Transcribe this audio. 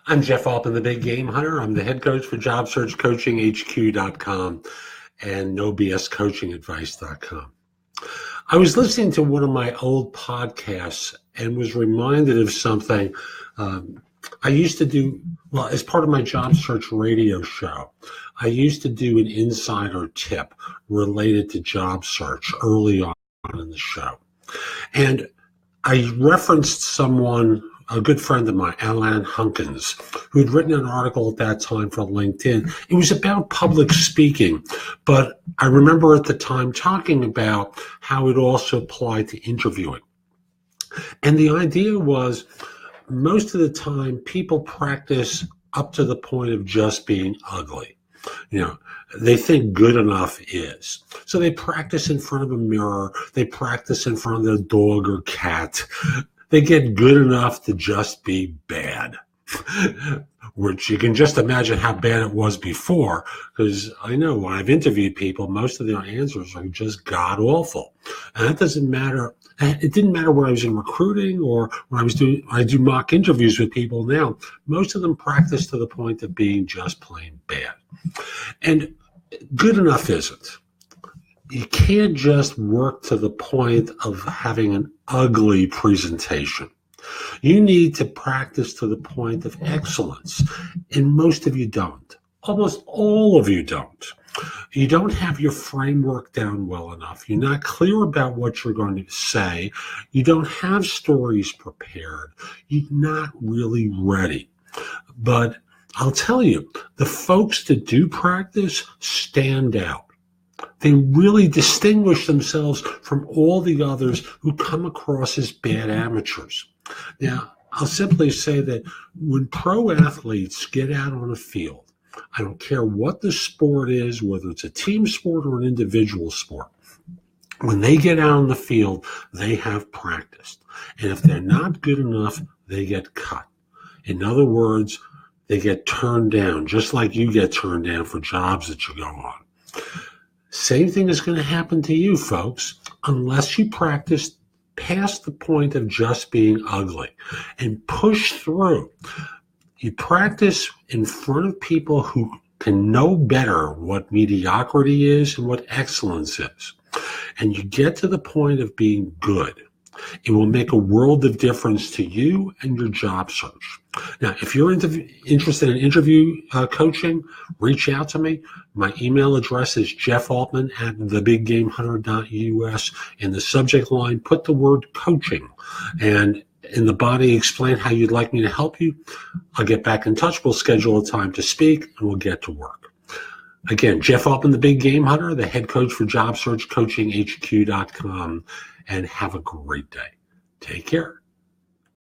I'm Jeff Altman, the Big Game Hunter. I'm the head coach for JobSearchCoachingHQ.com and NoBSCoachingAdvice.com. I was listening to one of my old podcasts and was reminded of something I used to do, well, as part of my job search radio show. I used to do an insider tip related to job search early on in the show. And I referenced someone, a good friend of mine, Alan Hunkins, who had written an article at that time for LinkedIn. It was about public speaking, but I remember at the time talking about how it also applied to interviewing. And the idea was most of the time people practice up to the point of just being ugly. You know, they think good enough is. So they practice in front of a mirror. They practice in front of their dog or cat. They get good enough to just be bad, which you can just imagine how bad it was before, because I know when I've interviewed people, most of their answers are just god-awful. And that doesn't matter. It didn't matter when I was in recruiting or when I do mock interviews with people now. Most of them practice to the point of being just plain bad. And good enough isn't. You can't just work to the point of having an ugly presentation. You need to practice to the point of excellence, and most of you don't. Almost all of you don't. You don't have your framework down well enough. You're not clear about what you're going to say. You don't have stories prepared. You're not really ready. But I'll tell you, the folks that do practice stand out. They really distinguish themselves from all the others who come across as bad amateurs. Now, I'll simply say that when pro athletes get out on a field, I don't care what the sport is, whether it's a team sport or an individual sport, when they get out on the field, they have practiced. And if they're not good enough, they get cut. In other words, they get turned down, just like you get turned down for jobs that you go on. Same thing is going to happen to you, folks, unless you practice past the point of just being ugly and push through. You practice in front of people who can know better what mediocrity is and what excellence is. And you get to the point of being good. It will make a world of difference to you and your job search. Now, if you're interested in interview coaching, reach out to me. My email address is jeffaltman@thebiggamehunter.us. In the subject line, put the word coaching. And in the body, explain how you'd like me to help you. I'll get back in touch. We'll schedule a time to speak, and we'll get to work. Again, Jeff Altman, the Big Game Hunter, the head coach for JobSearchCoachingHQ.com. And have a great day. Take care.